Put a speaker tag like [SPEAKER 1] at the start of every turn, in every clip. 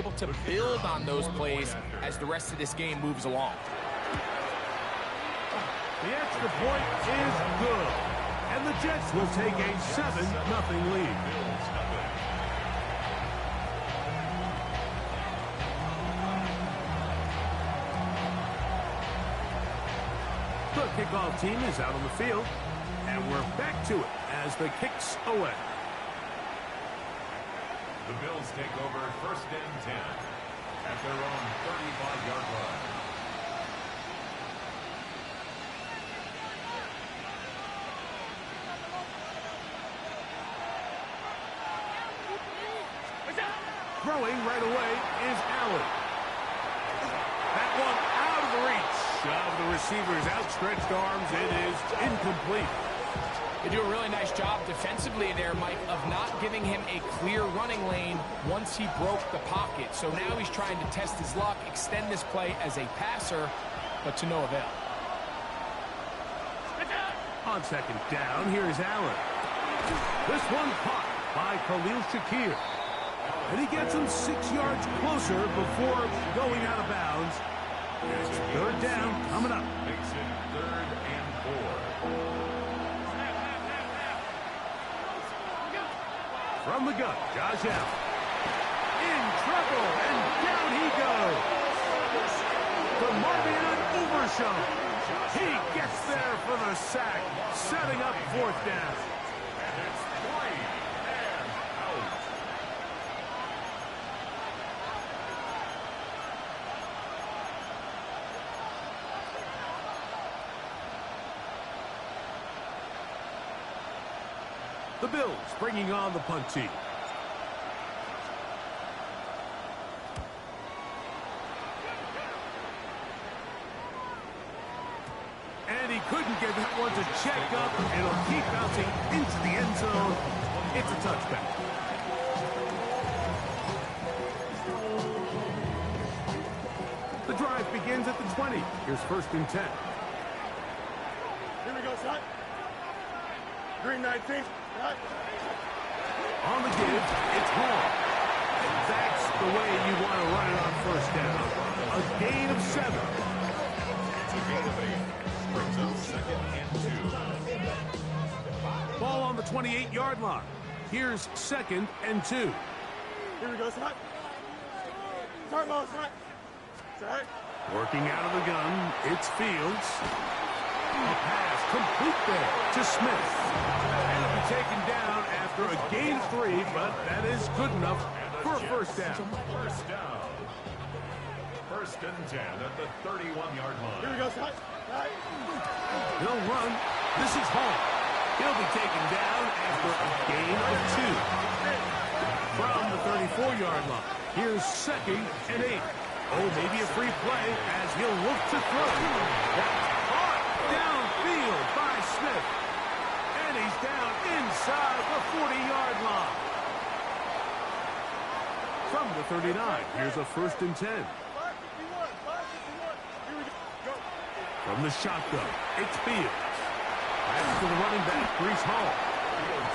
[SPEAKER 1] able to build on those plays as the rest of this game moves along.
[SPEAKER 2] The extra point is good. And the Jets will take a 7-0 lead. The kickoff team is out on the field. And we're back to it as the kick's away.
[SPEAKER 3] The Bills take over 1st and 10 at their own 35-yard line.
[SPEAKER 2] Throwing right away is Allen. That one out of the reach of the receiver's outstretched arms. It is incomplete.
[SPEAKER 1] They do a really nice job defensively there, Mike, of not giving him a clear running lane once he broke the pocket. So now he's trying to test his luck, extend this play as a passer, but to no avail.
[SPEAKER 2] On 2nd down, here's Allen. This one caught by Khalil Shakir. And he gets him 6 yards closer before going out of bounds. It's 3rd down coming up.
[SPEAKER 3] Makes it 3rd and 4.
[SPEAKER 2] From the gun, Josh Allen. In trouble, and down he goes. To Marvin Overshown. He gets there for the sack, setting up 4th down.
[SPEAKER 3] And it's 3 and out.
[SPEAKER 2] The Bills bringing on the punt team. And he couldn't get that one to check up. It'll keep bouncing into the end zone. It's a touchback. The drive begins at the 20. Here's 1st and 10.
[SPEAKER 4] Here we go, son. Green 19.
[SPEAKER 2] On the give, it's Hall. And that's the way you want to run it on 1st down. A gain of 7.
[SPEAKER 3] It's a gain of 8. Brings up 2nd and 2.
[SPEAKER 2] Ball on the 28-yard line. Here's 2nd and 2.
[SPEAKER 4] Here we go, son. Start ball, son. Set.
[SPEAKER 2] Working out of the gun, it's Fields. A pass complete there to Smith. And it'll be taken down after a gain of 3, but that is good enough for a 1st down.
[SPEAKER 3] 1st down. 1st and 10 at the 31-yard line.
[SPEAKER 4] Here we go, son.
[SPEAKER 2] He'll run. This is Hall. He'll be taken down after a gain of 2. From the 34-yard line, here's 2nd and 8. Oh, maybe a free play as he'll look to throw. That's caught downfield by Smith. And he's down inside the 40-yard line. From the 39, here's a 1st and 10.
[SPEAKER 4] 551. Here we go.
[SPEAKER 2] From the shotgun, it's Fields. Pass to the running back, Breece Hall.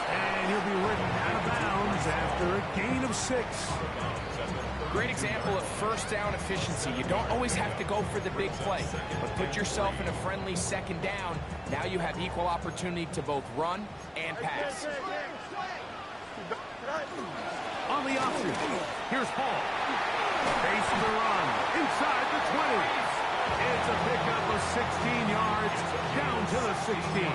[SPEAKER 2] And he'll be ridden out of bounds after a gain of 6.
[SPEAKER 1] Great example of 1st down efficiency. You don't always have to go for the big play, but put yourself in a friendly 2nd down. Now you have equal opportunity to both run and pass.
[SPEAKER 2] On the option, here's Hall. Face the run, inside the 20. It's a pickup of 16 yards, down to the 16.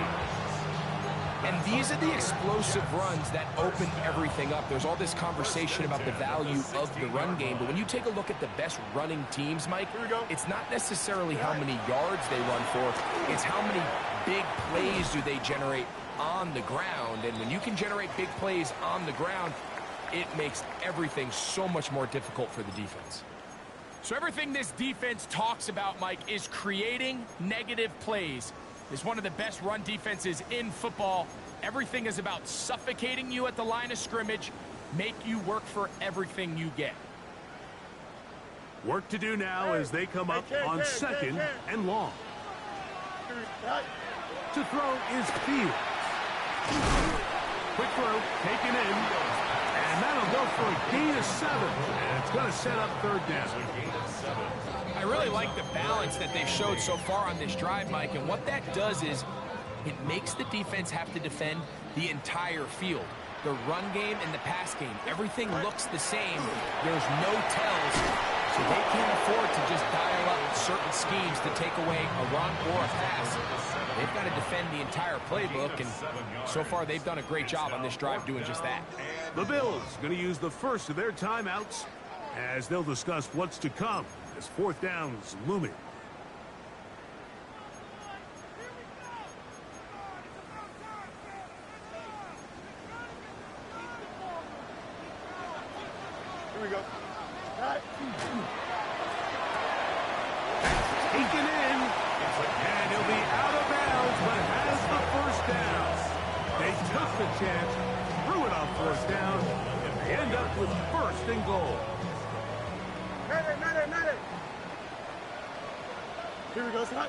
[SPEAKER 1] And these are the explosive runs that open everything up. There's all this conversation about the value of the run game, but when you take a look at the best running teams, Mike, it's not necessarily how many yards they run for, it's how many big plays do they generate on the ground. And when you can generate big plays on the ground, it makes everything so much more difficult for the defense. So everything this defense talks about, Mike, is creating negative plays. Is one of the best run defenses in football. Everything is about suffocating you at the line of scrimmage, make you work for everything you get.
[SPEAKER 2] Work to do now as they come up on 2nd and long. To throw is Fields. Quick throw taken in. And that'll go for a gain of 7. And it's going to set up third down.
[SPEAKER 1] I really like the balance that they've showed so far on this drive, Mike, and what that does is it makes the defense have to defend the entire field. The run game and the pass game, everything looks the same. There's no tells, so they can't afford to just dial up certain schemes to take away a run or a pass. They've got to defend the entire playbook, and so far they've done a great job on this drive doing just that.
[SPEAKER 2] The Bills going to use the first of their timeouts as they'll discuss what's to come as fourth down is looming.
[SPEAKER 4] Here we go. All right.
[SPEAKER 2] Taken in, and he'll be out of bounds, but has the first down. They took the chance, threw it on fourth down, and they end up with first and goal.
[SPEAKER 4] Matter. Here we go, son.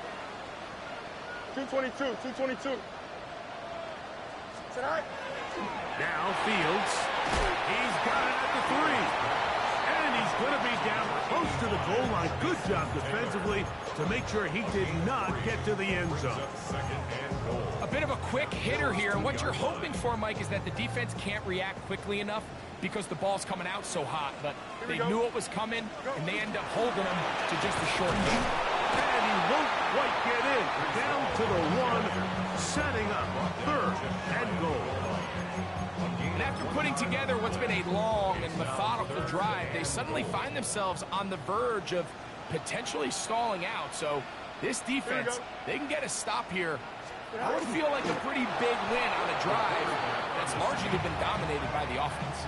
[SPEAKER 4] 222. Is that all right?
[SPEAKER 2] Now Fields, he's got it at the 3. And he's going to be down close to the goal line. Good job defensively to make sure he did not get to the end zone.
[SPEAKER 1] A bit of a quick hitter here, and what you're hoping for, Mike, is that the defense can't react quickly enough because the ball's coming out so hot, but they knew it was coming, and they end up holding him to just a short game.
[SPEAKER 2] And he won't quite get in. Down to the 1, setting up third and goal.
[SPEAKER 1] And after putting together what's been a long and methodical drive, they suddenly find themselves on the verge of potentially stalling out. So this defense, they can get a stop here. I would feel like a pretty big win on a drive that's largely been dominated by the offense.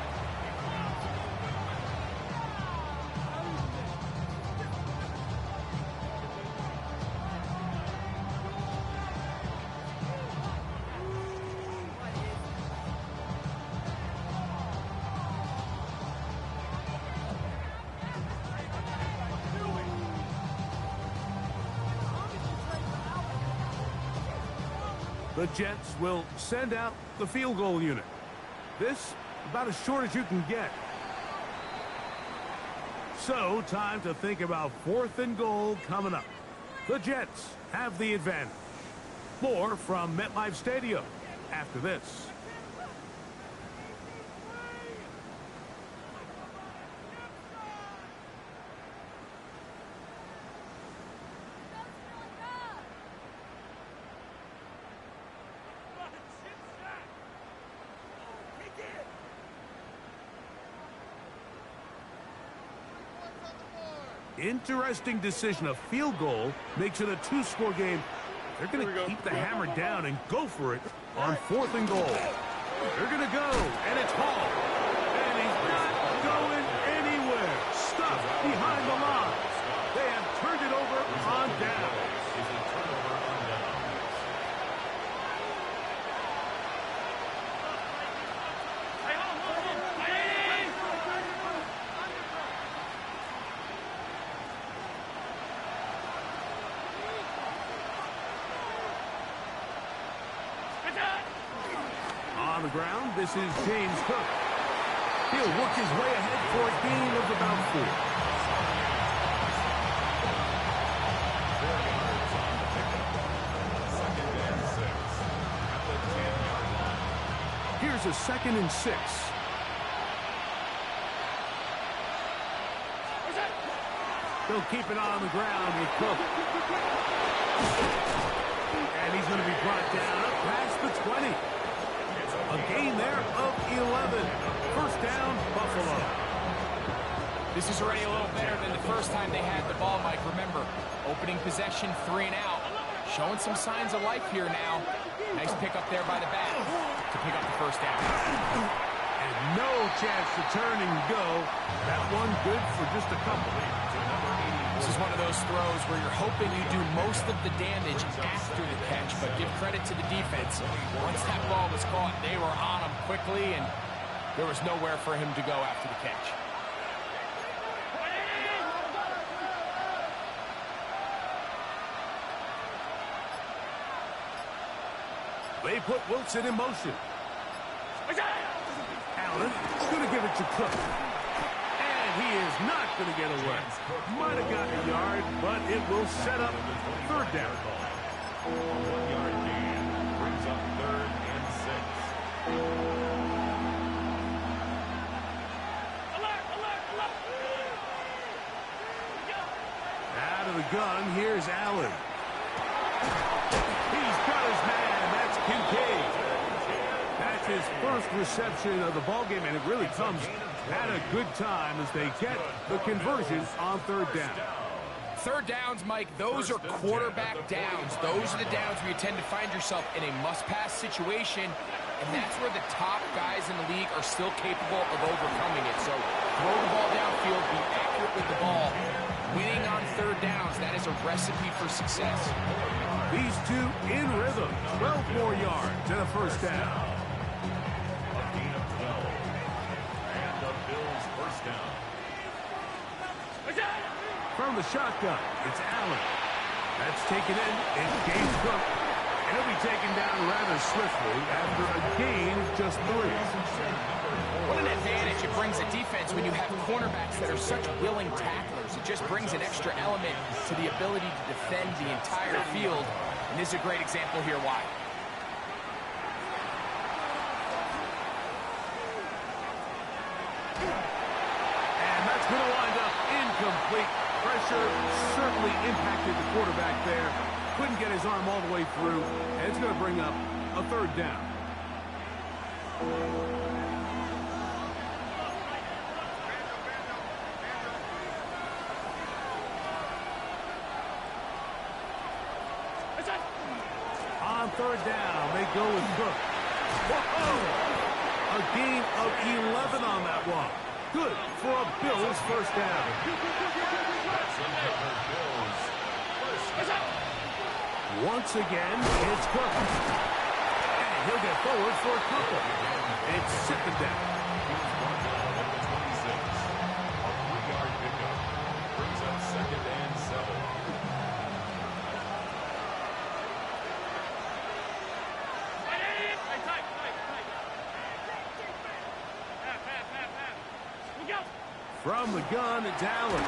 [SPEAKER 2] The Jets will send out the field goal unit. This, about as short as you can get. So, time to think about fourth and goal coming up. The Jets have the advantage. More from MetLife Stadium after this. Interesting decision. A field goal makes it a 2-score game. They're going to keep the hammer down and go for it on fourth and goal. They're going to go, and it's Hall. And he's not going anywhere. Stuffed behind the line. They have turned it over on down. On the ground, this is James Cook. He'll work his way ahead for a gain of about 4. Here's a 2nd and 6. They'll keep it on the ground with Cook. And he's going to be brought down up past the 20. A gain there of 11. First down, Buffalo.
[SPEAKER 1] This is already a little better than the first time they had the ball, Mike. Remember, opening possession, 3 and out. Showing some signs of life here now. Nice pick up there by the back to pick up the first down.
[SPEAKER 2] And no chance to turn and go. That one good for just a couple.
[SPEAKER 1] This is one of those throws where you're hoping you do most of the damage after the catch, but give credit to the defense. Once that ball was caught, they were on him quickly, and there was nowhere for him to go after the catch.
[SPEAKER 2] They put Wilson in motion. Allen is going to give it to Cook. And he is not going to get away. Might have gotten a yard, but it will set up third down.
[SPEAKER 3] A 1-yard gain brings up 3rd and 6.
[SPEAKER 2] Out of the gun, here's Allen. He's got his man. That's Kincaid. That's his first reception of the ballgame, and it really comes at a good time as they get the conversion on third down.
[SPEAKER 1] Third downs, Mike, those are quarterback downs. Those are the downs where you tend to find yourself in a must-pass situation, and that's where the top guys in the league are still capable of overcoming it. So throw the ball downfield, be accurate with the ball. Winning on third downs, that is a recipe for success.
[SPEAKER 2] These two in rhythm. 12 more yards and a first down.
[SPEAKER 3] A gain of 12. And the Bills first down.
[SPEAKER 2] From the shotgun, it's Allen. That's taken in. It's James Cook. And he'll be taken down rather swiftly after a gain of just 3.
[SPEAKER 1] What an advantage it brings a defense when you have cornerbacks that are such willing tacklers. It just brings an extra element to the ability to defend the entire field. And this is a great example here why.
[SPEAKER 2] And that's going to wind up incomplete. Pressure certainly impacted the quarterback there. Couldn't get his arm all the way through. And it's going to bring up a third down. On third down, they go with Cook. Whoa! A gain of 11 on that one. Good for a Bills first down. Once again, it's Cook. And he'll get forward for a couple. It's second down.
[SPEAKER 3] He's brought down at the 26. A 3-yard pickup brings up 2nd and 7.
[SPEAKER 2] From the gun, it's Allen.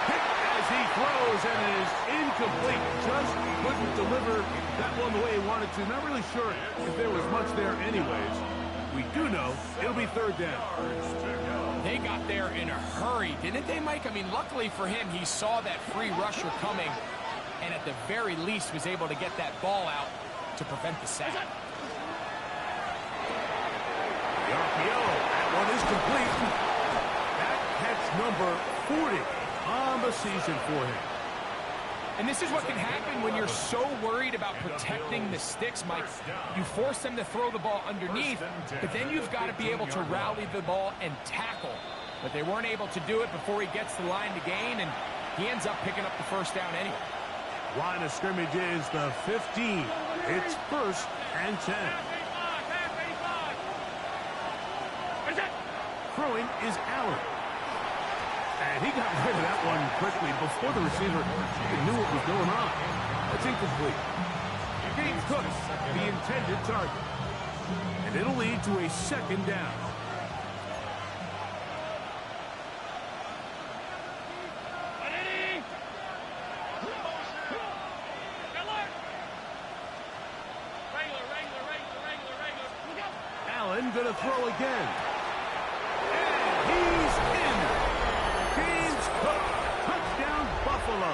[SPEAKER 2] Hit as he throws, and it is incomplete. Just couldn't deliver that one the way he wanted to. Not really sure if there was much there anyways. We do know it'll be third down.
[SPEAKER 1] They got there in a hurry, didn't they, Mike? I mean, luckily for him, he saw that free rusher coming, and at the very least was able to get that ball out to prevent the sack.
[SPEAKER 2] The RPO, that one is complete. Number 40 on the season for him.
[SPEAKER 1] And this is what can happen when you're so worried about protecting the sticks, Mike. You force them to throw the ball underneath, but then you've got to be able to rally the ball and tackle. But they weren't able to do it before he gets the line to gain, and he ends up picking up the first down anyway.
[SPEAKER 2] Line of scrimmage is the 15. It's 1st and 10. Throwing is Allen. And he got rid of that one quickly before the receiver even knew what was going on. That's incomplete. James Cook, the intended target. And it'll lead to a second down. Allen gonna throw again. And he's in. James Cook, touchdown Buffalo.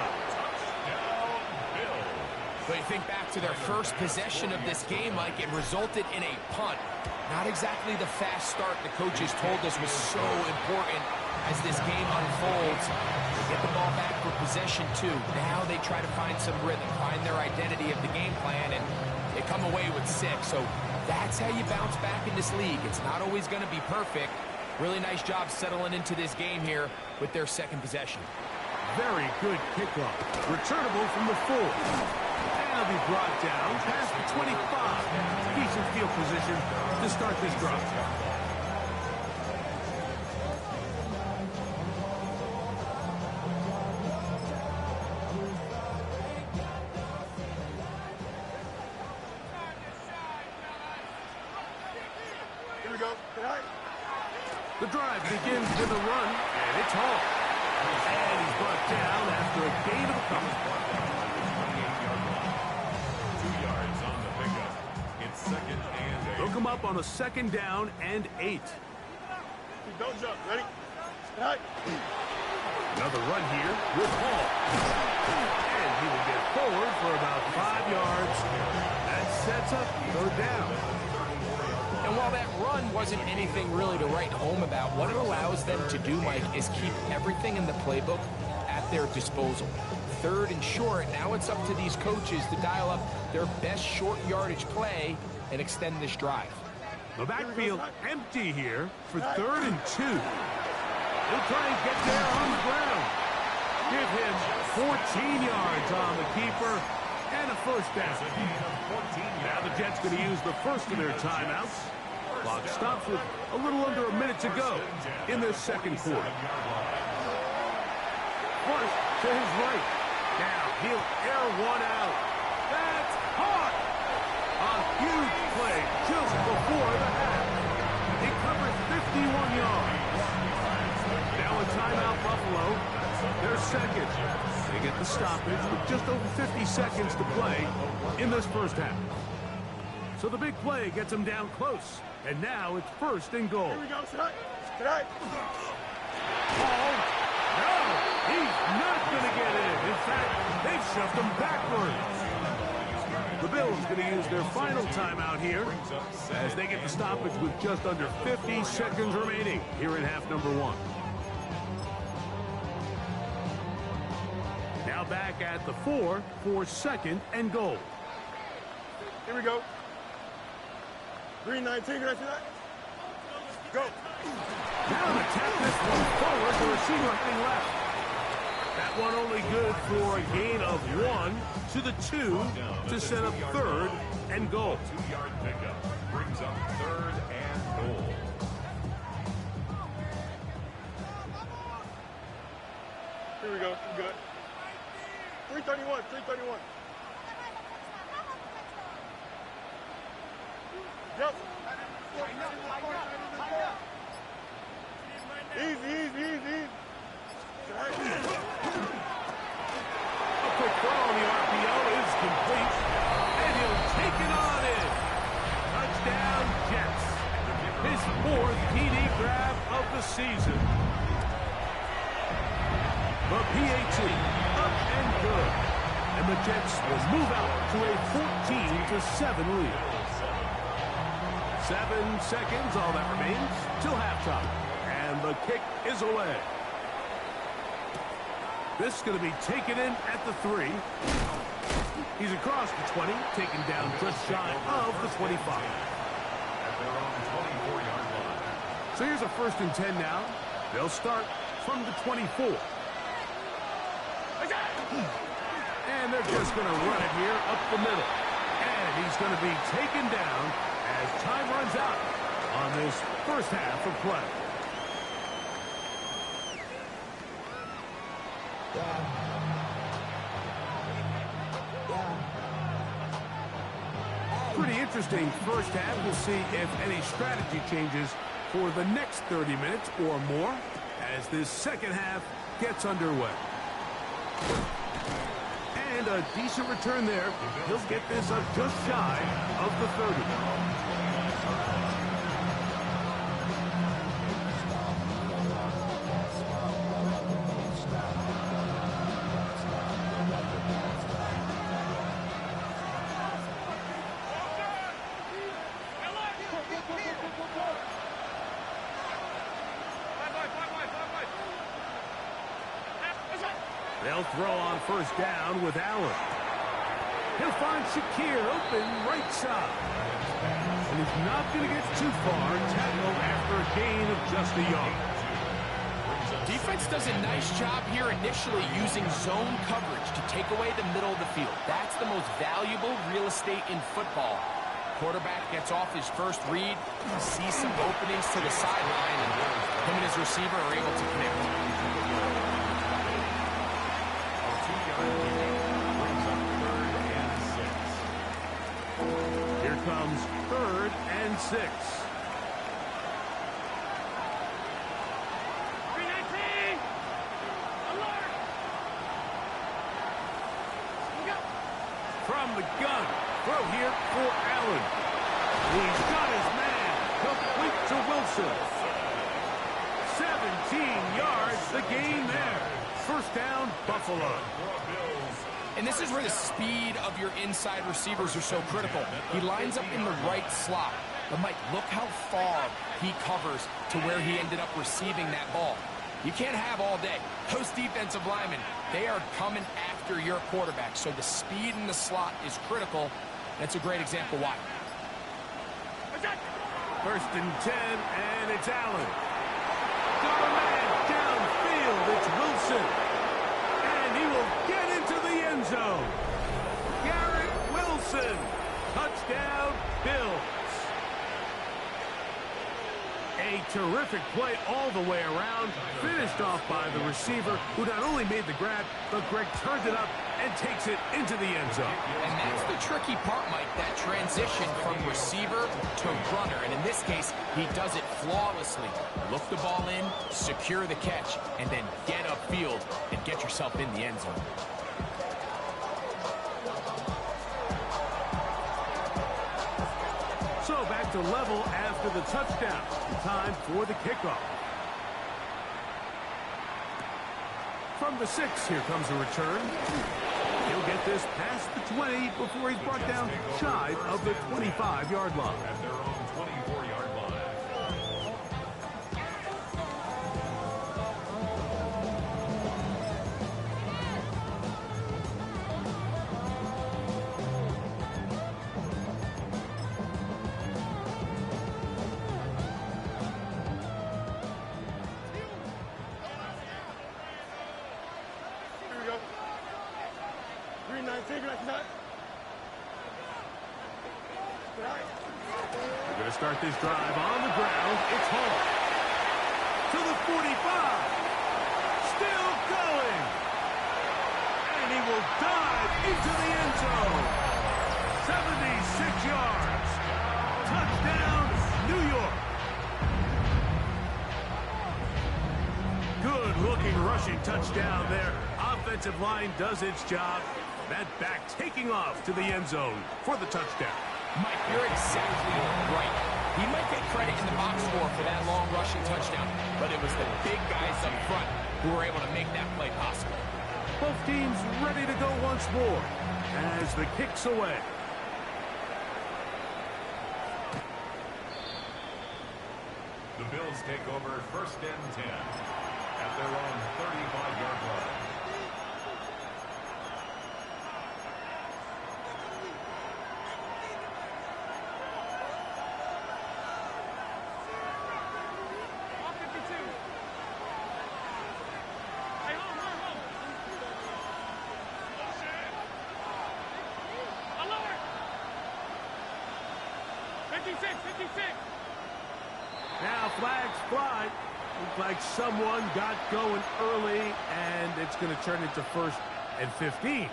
[SPEAKER 1] But you think back to their first possession of this game, Mike, it resulted in a punt. Not exactly the fast start the coaches told us was so important as this game unfolds. They get the ball back for possession 2. Now they try to find some rhythm, find their identity of the game plan, and they come away with 6. So that's how you bounce back in this league. It's not always going to be perfect. Really nice job settling into this game here with their second possession.
[SPEAKER 2] Very good kickoff. Returnable from the 4. And he'll be brought down past the 25. Decent field position to start this drive.
[SPEAKER 4] Here we go. Good night.
[SPEAKER 2] drive begins with a run, and it's Hall. And he's brought down after a gain of a couple.
[SPEAKER 3] 28-yard line. 2 yards on the pickup. It's 2nd and 8.
[SPEAKER 2] Look him up on a 2nd down and 8.
[SPEAKER 4] Don't jump. Ready? Right.
[SPEAKER 2] Another run here with Hall. And he will get forward for about 5 yards. That sets up 3rd down.
[SPEAKER 1] And while that run wasn't anything really to write home about, what it allows them to do, Mike, is keep everything in the playbook at their disposal. 3rd and short, now it's up to these coaches to dial up their best short yardage play and extend this drive.
[SPEAKER 2] The backfield empty here for 3rd and 2. He'll try and get there on the ground. Give him 14 yards on the keeper and a 1st down. Now the Jets going to use the first of their timeouts. Clock stops with a little under a minute to go in their 2nd quarter. First to his right. Now he'll air one out. That's hot. A huge play just before the half. He covers 51 yards. Now a timeout Buffalo. They're 2nd. They get the stoppage with just over 50 seconds to play in this 1st half. So the big play gets them down close. And now it's 1st and goal.
[SPEAKER 4] Here we go. Tonight. Tonight.
[SPEAKER 2] Ball. No, he's not going to get in. In fact, they've shoved him backwards. The Bills going to use their final timeout here as they get the stoppage with just under 50 seconds remaining here in half number 1. Now back at the 4 for 2nd and goal.
[SPEAKER 4] Here we go. 3-19. Can I see that? Go.
[SPEAKER 2] Now to tap this one forward, the receiver heading left. That one only good for a gain of 1 to the 2 to set up 3rd and goal.
[SPEAKER 3] 2-yard pickup brings up 3rd and goal.
[SPEAKER 4] Here we go. We're good. 331. 331. Yep. Easy.
[SPEAKER 2] A quick throw on the RPO is complete, and he'll take it on in. Touchdown, Jets. His 4th TD grab of the season. The PAT up and good, and the Jets will move out to a 14-7 lead. 7 seconds, all that remains till halftime, and the kick is away. This is going to be taken in at the 3. He's across the 20, taken down just shy of the 25.
[SPEAKER 3] At their own 24-yard line.
[SPEAKER 2] So here's a 1st and 10 now. They'll start from the 24. And they're just going to run it here up the middle. And he's going to be taken down as time runs out on this 1st half of play. Pretty interesting 1st half. We'll see if any strategy changes for the next 30 minutes or more as this 2nd half gets underway. And a decent return there. He'll get this up just shy of the 30. They'll throw on 1st down with Allen. He'll find Shakir open right side. And he's not going to get too far. Tackled after a gain of just a yard.
[SPEAKER 1] Defense does a nice job here initially using zone coverage to take away the middle of the field. That's the most valuable real estate in football. Quarterback gets off his first read, sees some openings to the sideline, and him and his receiver are able to connect.
[SPEAKER 2] Here comes 3rd and 6. From the gun, throw here for Allen. He's got his man, complete to Wilson. 17 yards, the gain there. First down, Buffalo.
[SPEAKER 1] And this is where the speed of your inside receivers are so critical. He lines up in the right slot. But, Mike, look how far he covers to where he ended up receiving that ball. You can't have all day. Those defensive linemen, they are coming after your quarterback. So the speed in the slot is critical. That's a great example why.
[SPEAKER 2] First and 10, and it's Allen. Got a man downfield. It's Wilson. And he will get into the end zone. Garrett Wilson. Touchdown, Bills. A terrific play all the way around. Finished off by the receiver, who not only made the grab, but Greg turned it up and takes it into the end zone.
[SPEAKER 1] And that's the tricky part, Mike, that transition from receiver to runner. And in this case, he does it flawlessly. Look the ball in, secure the catch, and then get upfield and get yourself in the end zone.
[SPEAKER 2] So back to level after the touchdown. Time for the kickoff. From the 6, here comes a return. He'll get this past the 20 before he's brought down shy of the 25-yard line.
[SPEAKER 3] At their own 24-yard line.
[SPEAKER 4] Here we go. Green 19, green 19.
[SPEAKER 2] We're going to start this drive on the ground. It's Hall. To the 45. Still going. And he will dive into the end zone. 76 yards. Touchdown, New York. Good-looking rushing touchdown there. Offensive line does its job. That back taking off to the end zone for the touchdown.
[SPEAKER 1] Mike, you're exactly right. He might get credit in the box score for that long rushing touchdown, but it was the big guys up front who were able to make that play possible.
[SPEAKER 2] Both teams ready to go once more as the kick's away.
[SPEAKER 3] The Bills take over first and 10 at their own 35-yard line.
[SPEAKER 2] Now flags fly. Looks like someone got going early, and it's going to turn into first and 15.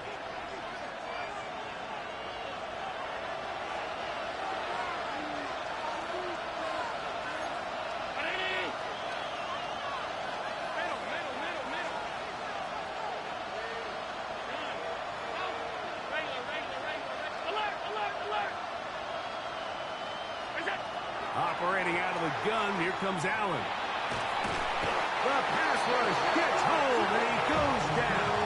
[SPEAKER 2] Operating out of the gun, here comes Allen. The pass rush gets home, and he goes down.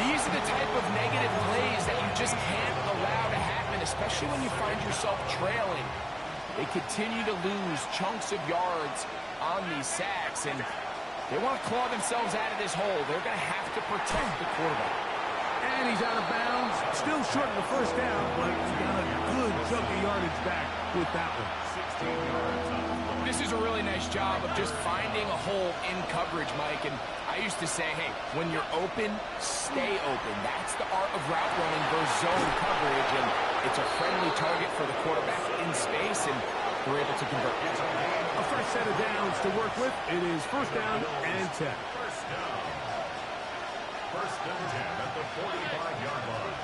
[SPEAKER 1] These are the type of negative plays that you just can't allow to happen, especially when you find yourself trailing. They continue to lose chunks of yards on these sacks, and they want to claw themselves out of this hole. They're going to have to protect the quarterback.
[SPEAKER 2] And he's out of bounds. Still short of the first down, but he got a good chunk of yardage back with that one.
[SPEAKER 3] 16 yards.
[SPEAKER 1] This is a really nice job of just finding a hole in coverage, Mike. And I used to say, hey, when you're open, stay open. That's the art of route running versus zone coverage. And it's a friendly target for the quarterback in space, and they're able to convert.
[SPEAKER 2] A fresh set of downs to work with. It is first down and 10.
[SPEAKER 3] First down. First and 10 at the 45-yard line.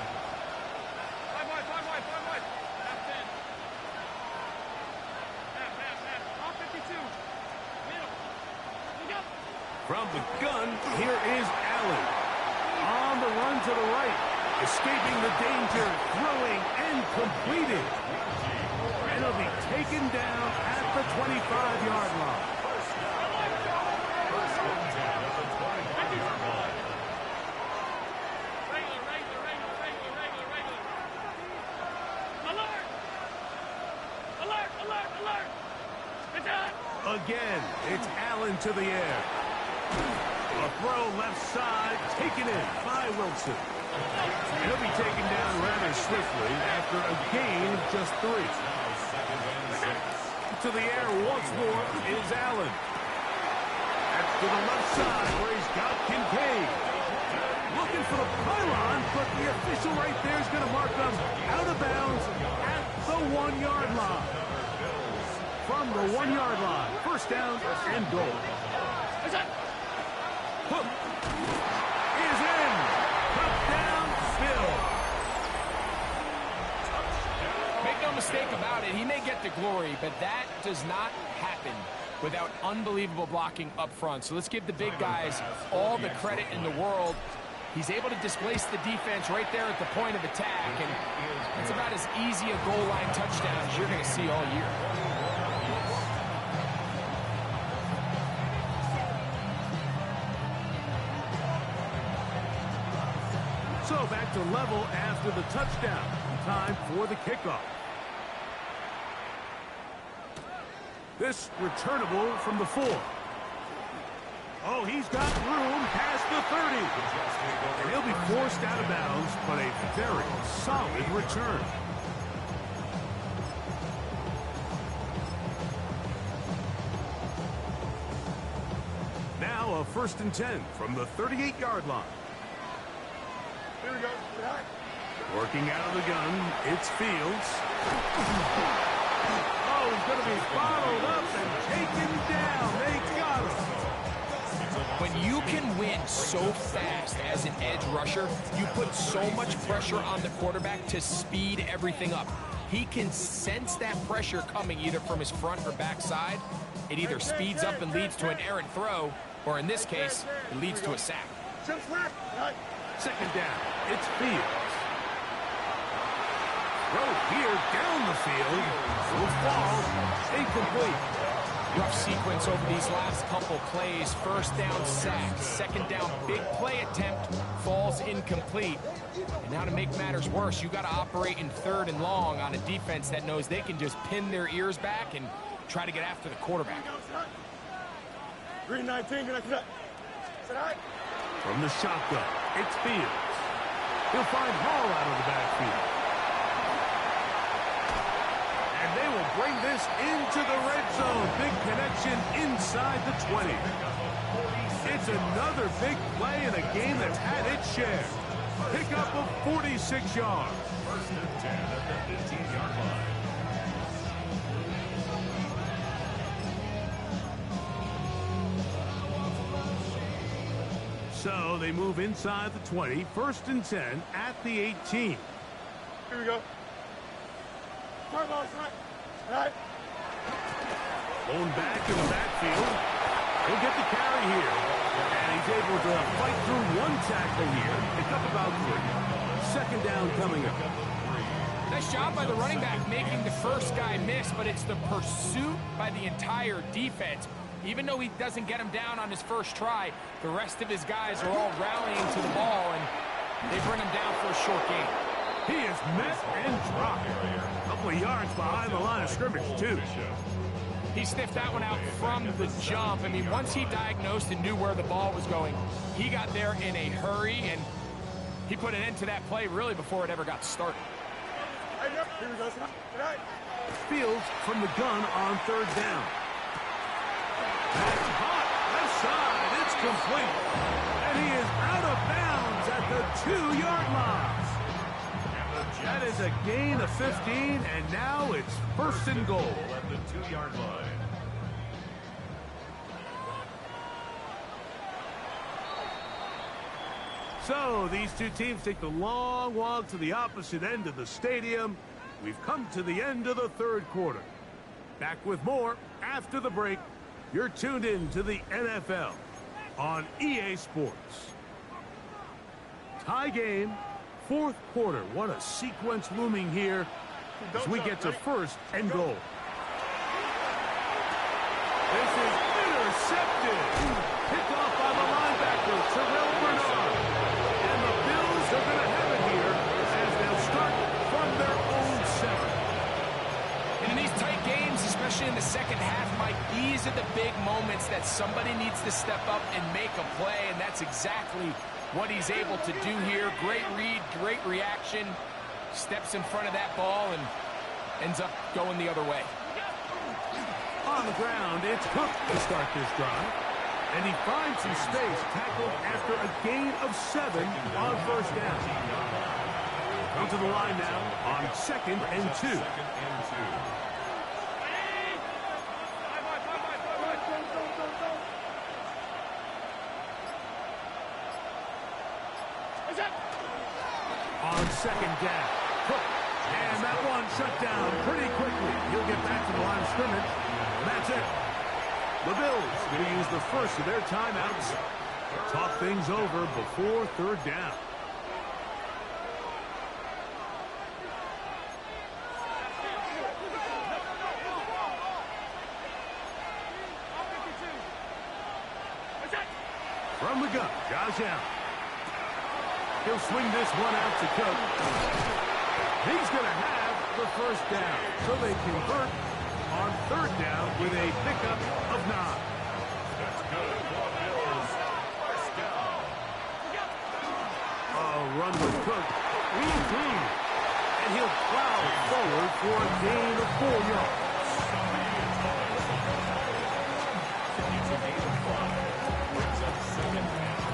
[SPEAKER 4] Five wide. Half 10. Half. All 52. Middle. Look up.
[SPEAKER 2] From the gun, here is Allen. On the run to the right. Escaping the danger. Throwing and completing. And he'll be taken down at the 25-yard line. Again, it's Allen to the air. A throw left side, taken in by Wilson. He'll be taken down rather swiftly after a gain of just 3. To the air once more is Allen. That's to the left side where he's got Kincaid. Looking for the pylon, but the official right there is going to mark them out of bounds at the 1-yard line. From the 1-yard line, first down and goal. Hook is in. Touchdown, Bill.
[SPEAKER 1] Make no mistake about it, he may get the glory, but that does not happen without unbelievable blocking up front. So let's give the big guys all the credit in the world. He's able to displace the defense right there at the point of attack, and it's about as easy a goal line touchdown as you're going to see all year.
[SPEAKER 2] So back to level after the touchdown. Time for the kickoff. This returnable from the 4. Oh, he's got room past the 30. And he'll be forced out of bounds, but a very solid return. Now a 1st and 10 from the 38-yard line.
[SPEAKER 4] Here we go.
[SPEAKER 2] Working out of the gun, it's Fields. Oh, he's going to be bottled up and taken down. They got him.
[SPEAKER 1] When you can win so fast as an edge rusher, you put so much pressure on the quarterback to speed everything up. He can sense that pressure coming either from his front or back side. It either speeds up and leads to an errant throw, or in this case, it leads to a sack.
[SPEAKER 2] Second down, it's Fields. Throw here down the field. Will fall. Incomplete.
[SPEAKER 1] Rough sequence over these last couple plays. First down sack. Second down big play attempt. Falls incomplete. And now to make matters worse, you got to operate in 3rd and long on a defense that knows they can just pin their ears back and try to get after the quarterback.
[SPEAKER 4] Green 19,
[SPEAKER 2] From the shotgun, it's Fields. He'll find Hall out of the backfield. And they will bring this into the red zone. Big connection inside the 20. It's another big play in a game that's had its share. Pickup of 46 yards.
[SPEAKER 3] 1st and 10 at the 15-yard line.
[SPEAKER 2] So they move inside the 20, 1st and 10 at the 18.
[SPEAKER 4] Here we go. Turn ball, right.
[SPEAKER 2] Going back in the backfield. He'll get the carry here. And he's able to fight through one tackle here. Pick up about 3. Second down coming up.
[SPEAKER 1] Nice job by the running back making the first guy miss, but it's the pursuit by the entire defense. Even though he doesn't get him down on his first try, the rest of his guys are all rallying to the ball, and they bring him down for a short gain.
[SPEAKER 2] He is met and dropped. A couple of yards behind the line of scrimmage, too.
[SPEAKER 1] He sniffed that one out from the jump. I mean, once he diagnosed and knew where the ball was going, he got there in a hurry, and he put an end to that play really before it ever got started.
[SPEAKER 4] Here we go.
[SPEAKER 2] Fields from the gun on 3rd down. That's hot. Left side. It's complete. And he is out of bounds at the 2-yard line. That is a gain of 15, and now it's 1st and goal.
[SPEAKER 3] At the 2-yard line.
[SPEAKER 2] So these two teams take the long walk to the opposite end of the stadium. We've come to the end of the 3rd quarter. Back with more after the break. You're tuned in to the NFL on EA Sports. Tie game, fourth quarter. What a sequence looming here as we get to first and goal. This is intercepted. Picked off by the linebacker, Terrell Bernard. And the Bills are going to have it here as they'll start from their own 7.
[SPEAKER 1] And in these tight games, especially in the second half, Mike, these are the big moments that somebody needs to step up and make a play, and that's exactly what he's able to do here. Great read, great reaction. Steps in front of that ball and ends up going the other way.
[SPEAKER 2] On the ground, it's Cook to start this drive. And he finds some space, tackled after a gain of 7 on first down. Come to the line now on 2nd and 2. On 2nd down, Cook. And that one shut down pretty quickly. He'll get back to the line of scrimmage. And that's it. The Bills going to use the first of their timeouts to talk things over before third down. From the gun, Josh Allen. He'll swing this one out to Cook. He's going to have the first down. So they convert on third down with a pickup of 9.
[SPEAKER 3] That's good. Bills. First down.
[SPEAKER 2] Run with Cook. And he'll plow forward for a gain of 4 yards.
[SPEAKER 3] It's a gain of 5. Brings up 2nd and 5.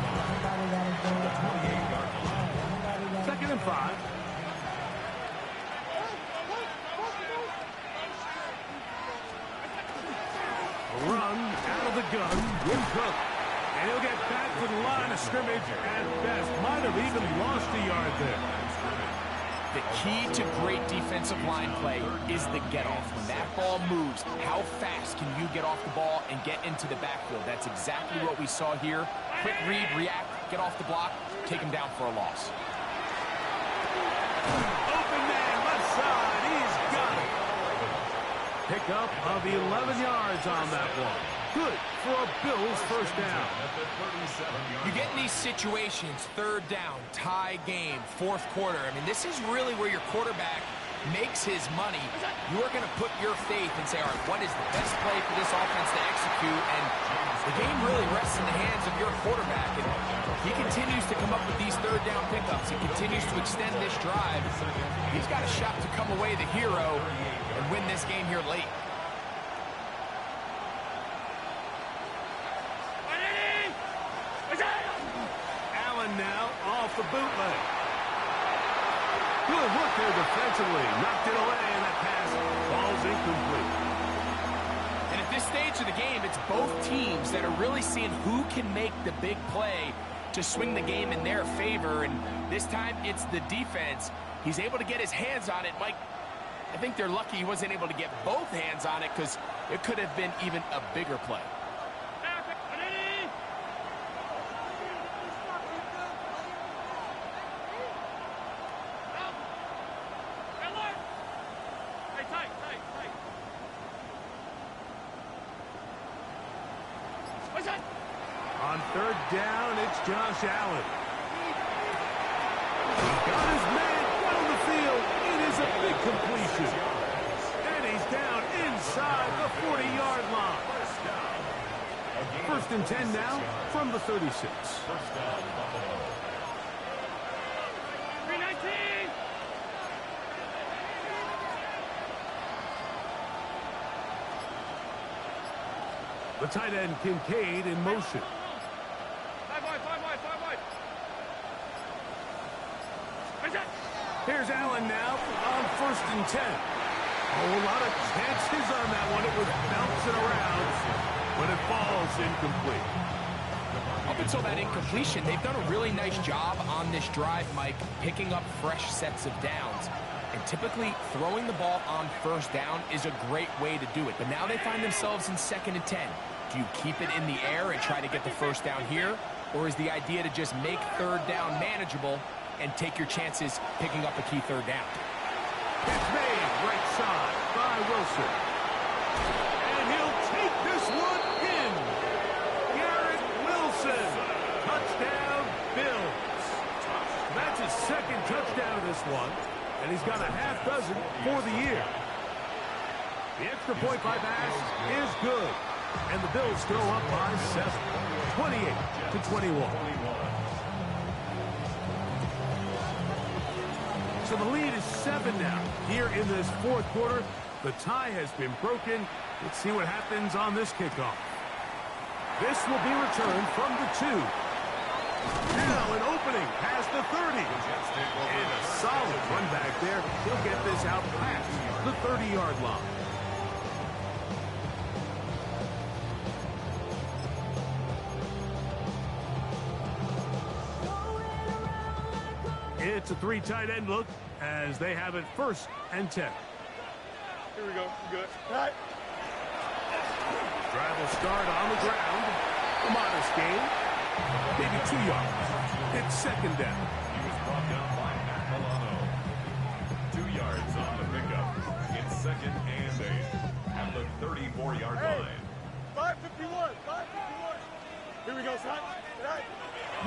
[SPEAKER 3] The 28-yard line.
[SPEAKER 2] 2nd and 5. Run out of the gun with Cook. And he'll get back to the line of scrimmage at best. Might have even lost a yard there.
[SPEAKER 1] The key to great defensive line play is the get-off. When that ball moves, how fast can you get off the ball and get into the backfield? That's exactly what we saw here. Quick read, react, get off the block, take him down for a loss.
[SPEAKER 2] Open man, left side. He's got it. Pickup of 11 yards on that one. Good for a Bills first down.
[SPEAKER 1] You get in these situations, third down, tie game, fourth quarter. I mean, this is really where your quarterback makes his money. You are going to put your faith and say, all right, what is the best play for this offense to execute? And the game really rests in the hands of your quarterback. And he continues to come up with these third down pickups. He continues to extend this drive. He's got a shot to come away the hero and win this game here late.
[SPEAKER 2] Allen now off the bootleg. Good work there defensively. Knocked it away, and that pass falls incomplete.
[SPEAKER 1] And at this stage of the game, it's both teams that are really seeing who can make the big play to swing the game in their favor. And this time, it's the defense. He's able to get his hands on it. Mike, I think they're lucky he wasn't able to get both hands on it because it could have been even a bigger play.
[SPEAKER 2] On third down, it's Josh Allen. He's got his man down the field. It is a big completion. And he's down inside the 40-yard line. First and 10 now from the 36.
[SPEAKER 3] First down, Buffalo.
[SPEAKER 4] 319.
[SPEAKER 2] The tight end, Kincaid, in motion.
[SPEAKER 4] 5 wide.
[SPEAKER 2] Here's Allen now on first and 10. A lot of chances on that one. It was bouncing around, but it falls incomplete.
[SPEAKER 1] Up until that incompletion, they've done a really nice job on this drive, Mike, picking up fresh sets of downs. And typically, throwing the ball on first down is a great way to do it. But now they find themselves in 2nd and 10. Do you keep it in the air and try to get the first down here? Or is the idea to just make third down manageable and take your chances picking up a key third down?
[SPEAKER 2] It's made right side by Wilson. And he'll take this one in. Garrett Wilson. Touchdown, Bills. That's his second touchdown of this one. And he's got a half dozen for the year. The extra point by Bass is good. And the Bills still up by 7. 28-21. So the lead is 7 now. Here in this fourth quarter, the tie has been broken. Let's see what happens on this kickoff. This will be returned from the 2. Now an opening past the 30. And a solid run back there. He'll get this out past the 30-yard line. It's a 3 tight end look as they have it 1st and 10.
[SPEAKER 4] Here we go. Good. All right.
[SPEAKER 2] Drive will start on the ground. A modest gain. Maybe 2 yards. It's 2nd down.
[SPEAKER 3] He was brought down by Matt Milano. 2 yards on the pickup. It's 2nd and 8 at the 34-yard line.
[SPEAKER 4] 551. 551. Here we go, son. All right.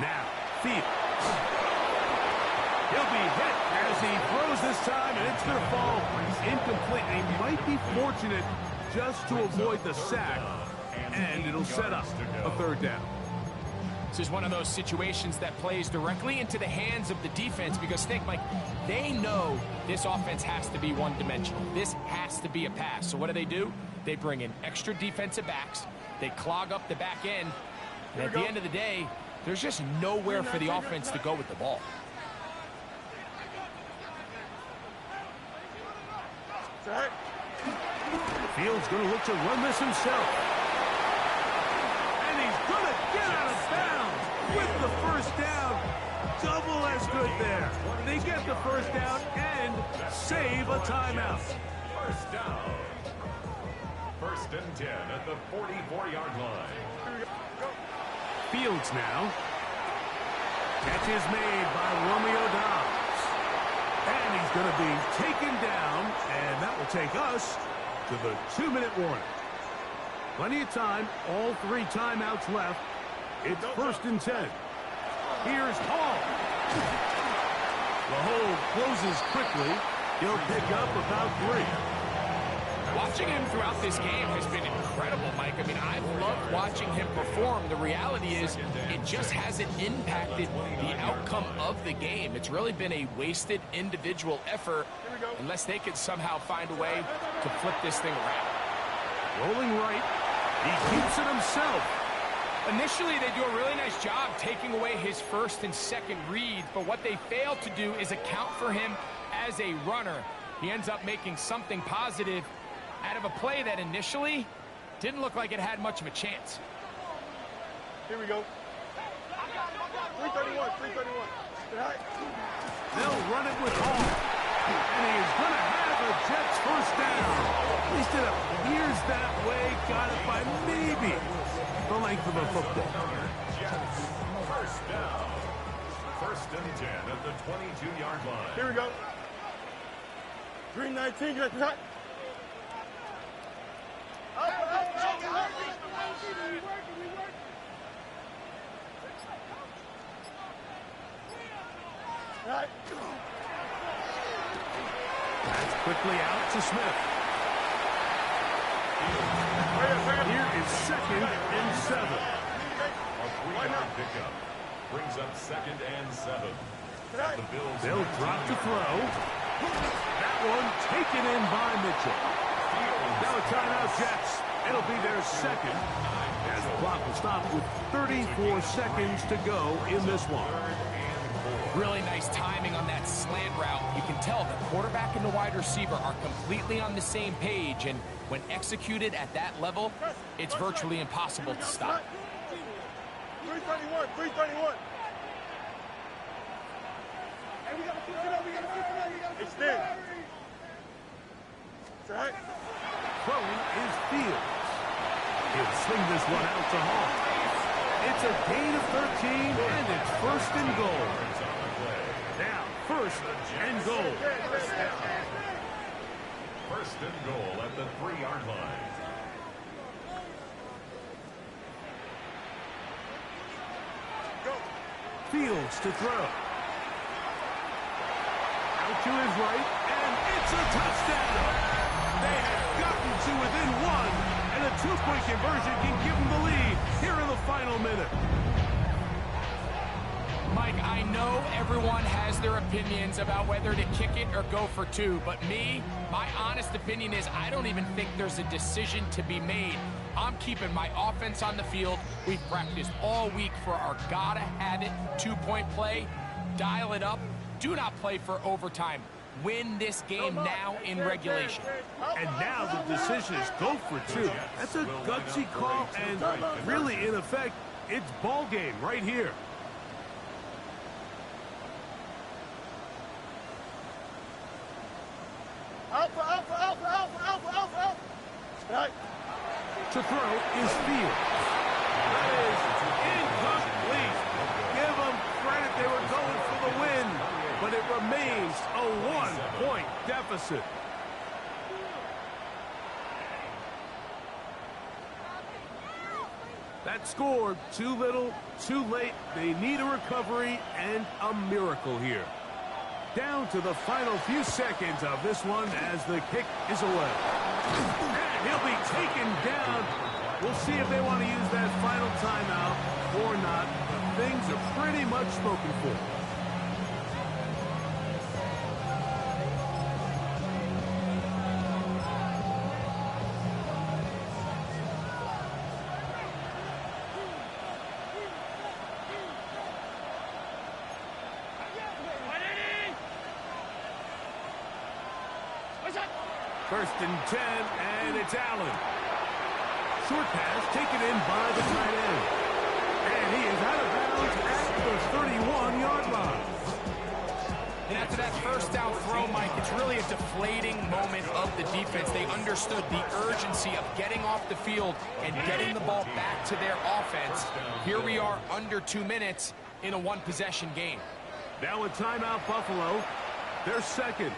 [SPEAKER 2] Now, Fields. He'll be hit as he throws this time, and it's going to fall incomplete. He might be fortunate just to avoid the sack, and it'll set up a 3rd down.
[SPEAKER 1] This is one of those situations that plays directly into the hands of the defense because, think, Mike, they know this offense has to be one-dimensional. This has to be a pass. So what do? They bring in extra defensive backs. They clog up the back end. And at the end of the day, there's just nowhere for the offense to go with the ball.
[SPEAKER 2] Fields going to look to run this himself. And he's going to get out of bounds with the 1st down. Double as good there. They get the 1st down and save a timeout.
[SPEAKER 3] 1st down. 1st and 10 at the 44-yard line.
[SPEAKER 2] Fields now. Catch is made by Romeo Dobbs. And he's going to be taken down, and that will take us to the 2-minute warning. Plenty of time, all 3 timeouts left. It's 1st and 10. Here's Hall. The hole closes quickly. He'll pick up about 3.
[SPEAKER 1] Watching him throughout this game has been incredible, Mike. I mean, I've loved watching him perform. The reality is it just hasn't impacted the outcome of the game. It's really been a wasted individual effort unless they could somehow find a way to flip this thing around.
[SPEAKER 2] Rolling right. He keeps it himself.
[SPEAKER 1] Initially, they do a really nice job taking away his 1st and 2nd reads, but what they fail to do is account for him as a runner. He ends up making something positive out of a play that initially didn't look like it had much of a chance.
[SPEAKER 4] Here we go. 331. 331. All right.
[SPEAKER 2] They'll run it with Hall. And he's going to have a Jets 1st down. At least it appears that way. Got it by maybe the length of a football.
[SPEAKER 3] Jets. 1st down. 1st and 10 at the 22-yard line.
[SPEAKER 4] Here we go. 319. Get that. Right.
[SPEAKER 2] That's quickly out to Smith. Here is 2nd and 7.
[SPEAKER 3] A 3-yard pickup brings up 2nd and 7. The Bills.
[SPEAKER 2] They'll drop to throw. That one taken in by Mitchell. Now a timeout, Jets. It'll be their 2nd. As the clock will stop with 34 seconds to go in this one.
[SPEAKER 1] Really nice timing on that slant route. You can tell the quarterback and the wide receiver are completely on the same page, and when executed at that level, it's virtually impossible to stop.
[SPEAKER 4] 331. 331. Extend. It's all right.
[SPEAKER 2] Throwing is Fields. He'll swing this one out to Hall. It's a gain of 13, and it's first and goal. Now, first and goal.
[SPEAKER 3] First and goal at the 3-yard line.
[SPEAKER 2] Fields to throw. Out to his right, and it's a touchdown. They have gotten to within one, and a two-point conversion can give them the lead here in the final minute.
[SPEAKER 1] Mike, I know everyone has their opinions about whether to kick it or go for two, but my honest opinion is I don't even think there's a decision to be made. I'm keeping my offense on the field. We've practiced all week for our gotta-have-it two-point play. Dial it up. Do not play for overtime. Win this game now in regulation.
[SPEAKER 2] And now the decision is go for two. That's a gutsy call, and really, in effect, it's ball game right here.
[SPEAKER 4] Right.
[SPEAKER 2] To throw is Fields. That is incomplete. Give them credit. They were going for the win, but it remains a one-point deficit. That scored too little, too late. They need a recovery and a miracle here. Down to the final few seconds of this one as the kick is away. And he'll be taken down. We'll see if they want to use that final timeout or not. But things are pretty much spoken for. First and 10, and it's Allen. Short pass taken in by the tight end. And he is out of bounds at the 31-yard line.
[SPEAKER 1] And after that first down throw, Mike, it's really a deflating moment of the defense. They understood the urgency of getting off the field and getting the ball back to their offense. Here we are under 2 minutes in a one-possession game.
[SPEAKER 2] Now with timeout Buffalo, they're second.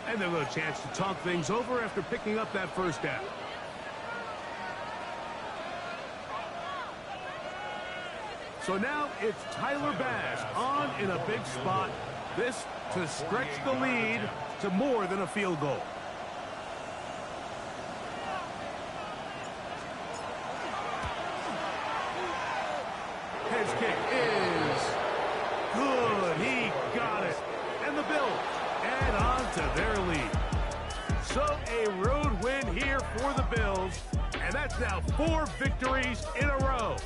[SPEAKER 2] And they'll have a chance to talk things over after picking up that first down. So now it's Tyler Bass on in a big spot. This to stretch the lead to more than a field goal. His kick is good. He got it. And the Bills add on to their lead. So a road win here for the Bills, and that's now 4 victories in a row.